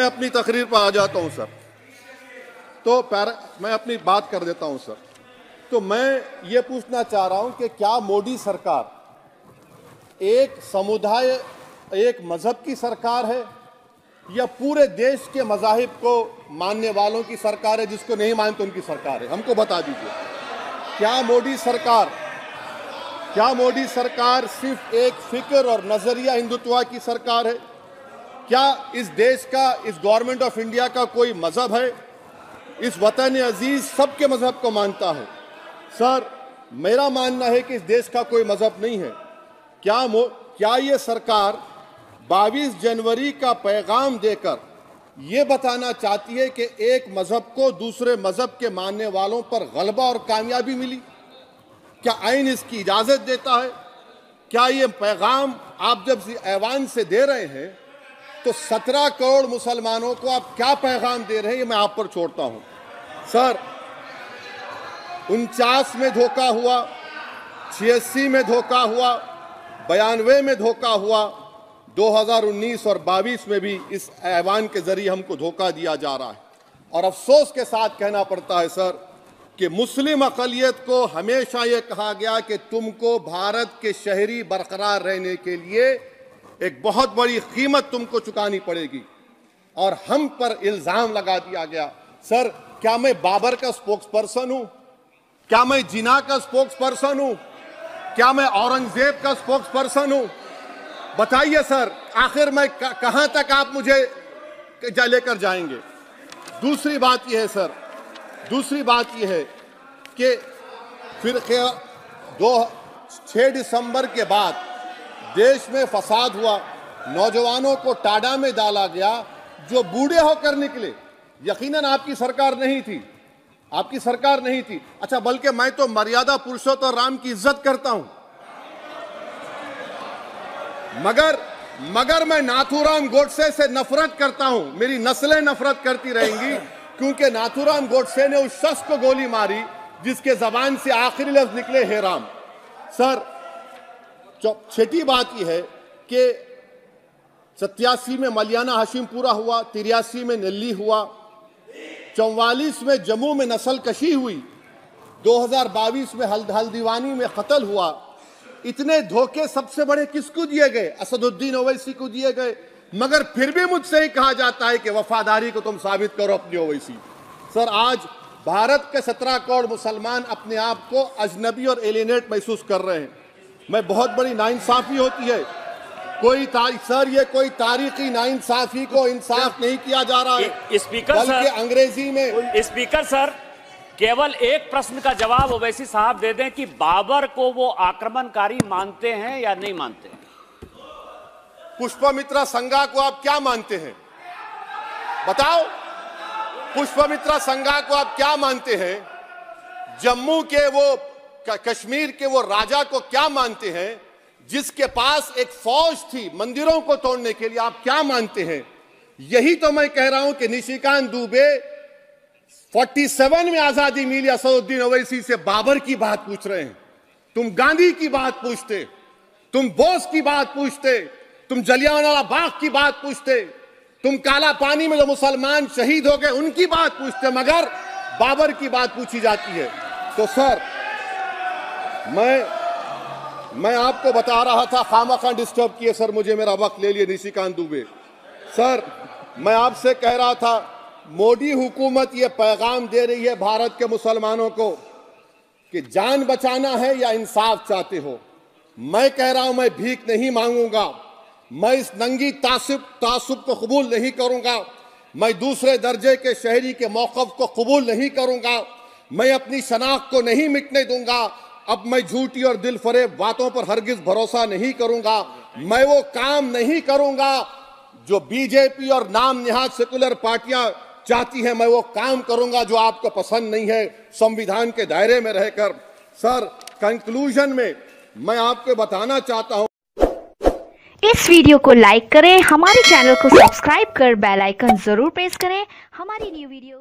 अपनी तकरीर पर आ जाता हूं सर। तो मैं अपनी बात कर देता हूं सर। तो मैं ये पूछना चाह रहा हूं कि क्या मोदी सरकार एक समुदाय, एक मजहब की सरकार है या पूरे देश के मजाहिब को मानने वालों की सरकार है? जिसको नहीं मानते उनकी सरकार है? हमको बता दीजिए। क्या मोदी सरकार सिर्फ एक फिक्र और नजरिया हिंदुत्व की सरकार है? क्या इस देश का, इस गवर्नमेंट ऑफ इंडिया का कोई मजहब है? इस वतन अजीज सबके मजहब को मानता है सर। मेरा मानना है कि इस देश का कोई मजहब नहीं है। क्या ये सरकार 22 जनवरी का पैगाम देकर ये बताना चाहती है कि एक मजहब को दूसरे मजहब के मानने वालों पर गलबा और कामयाबी मिली? क्या आइन इसकी इजाजत देता है? क्या ये पैगाम आप जब ऐवान से दे रहे हैं तो 17 करोड़ मुसलमानों को आप क्या पैगाम दे रहे हैं? ये मैं आप पर छोड़ता हूं सर। 49 में धोखा हुआ, 86 में धोखा हुआ, 92 में धोखा हुआ, 2019 और 22 में भी इस ऐवान के जरिए हमको धोखा दिया जा रहा है। और अफसोस के साथ कहना पड़ता है सर कि मुस्लिम अक़लियत को हमेशा ये कहा गया कि तुमको भारत के शहरी बरकरार रहने के लिए एक बहुत बड़ी कीमत तुमको चुकानी पड़ेगी, और हम पर इल्जाम लगा दिया गया। सर, क्या मैं बाबर का स्पोक्स पर्सन हूं? क्या मैं जिना का स्पोक्स पर्सन हूं? क्या मैं औरंगजेब का स्पोक्स पर्सन हूं? बताइए सर, आखिर मैं कहां तक आप मुझे लेकर जाएंगे? दूसरी बात यह है सर, दूसरी बात यह है कि फिर 6 दिसंबर के बाद देश में फसाद हुआ, नौजवानों को टाडा में डाला गया जो बूढ़े होकर निकले। यकीनन आपकी सरकार नहीं थी, आपकी सरकार नहीं थी। अच्छा, बल्कि मैं तो मर्यादा पुरुषोत्तम राम की इज्जत करता हूं, मगर मैं नाथूराम गोडसे से नफरत करता हूं। मेरी नस्लें नफरत करती रहेंगी क्योंकि नाथूराम गोडसे ने उस शख्स को गोली मारी जिसके जबान से आखिरी लफ्ज निकले हे राम। सर, छठी बात यह है कि 87 में मलियाना हाशिमपुरा हुआ, 83 में नल्ली हुआ, 44 में जम्मू में नस्ल कशी हुई, 2022 में हल्दीवानी में कत्ल हुआ। इतने धोखे सबसे बड़े किसको दिए गए? असदुद्दीन ओवैसी को दिए गए। मगर फिर भी मुझसे ही कहा जाता है कि वफादारी को तुम साबित करो अपनी ओवैसी। सर, आज भारत के 17 करोड़ मुसलमान अपने आप को अजनबी और एलिनेट महसूस कर रहे हैं। मैं बहुत बड़ी नाइंसाफी होती है सर, ये कोई तारीखी नाइंसाफी को इंसाफ नहीं किया जा रहा है। स्पीकर बल्कि अंग्रेजी में स्पीकर सर, केवल एक प्रश्न का जवाब ओवैसी साहब दे दें कि बाबर को वो आक्रमणकारी मानते हैं या नहीं मानते? पुष्पमित्रा संघा को आप क्या मानते हैं? बताओ, पुष्पमित्रा संघा को आप क्या मानते हैं? जम्मू के वो, कश्मीर के वो राजा को क्या मानते हैं जिसके पास एक फौज थी मंदिरों को तोड़ने के लिए? आप क्या मानते हैं? यही तो मैं कह रहा हूं कि निशिकांत दुबे 47 में आजादी मिली, असदुद्दीन ओवैसी से बाबर की बात पूछ रहे हैं। तुम गांधी की बात पूछते, तुम बोस की बात पूछते, तुम जलियांवाला बाग की बात पूछते, तुम काला पानी में जो मुसलमान शहीद हो गए उनकी बात पूछते, मगर बाबर की बात पूछी जाती है। तो सर, मैं आपको बता रहा था, खामखा डिस्टर्ब किए सर मुझे, मेरा वक्त ले लिए निशिकांत दुबे। सर, मैं आपसे कह रहा था, मोदी हुकूमत ये पैगाम दे रही है भारत के मुसलमानों को कि जान बचाना है या इंसाफ चाहते हो। मैं कह रहा हूं, मैं भीख नहीं मांगूंगा, मैं इस नंगी तासुब को कबूल नहीं करूंगा, मैं दूसरे दर्जे के शहरी के मौक़िफ़ को कबूल नहीं करूंगा, मैं अपनी शनाख्त को नहीं मिटने दूंगा। अब मैं झूठी और दिल फरेब बातों पर हरगिज भरोसा नहीं करूंगा। मैं वो काम नहीं करूंगा जो बीजेपी और नाम निहाद सेकुलर पार्टियां चाहती हैं। मैं वो काम करूंगा जो आपको पसंद नहीं है, संविधान के दायरे में रहकर। सर, कंक्लूजन में मैं आपको बताना चाहता हूं, इस वीडियो को लाइक करें, हमारे चैनल को सब्सक्राइब कर बेल आइकन जरूर प्रेस करें। हमारी न्यू वीडियो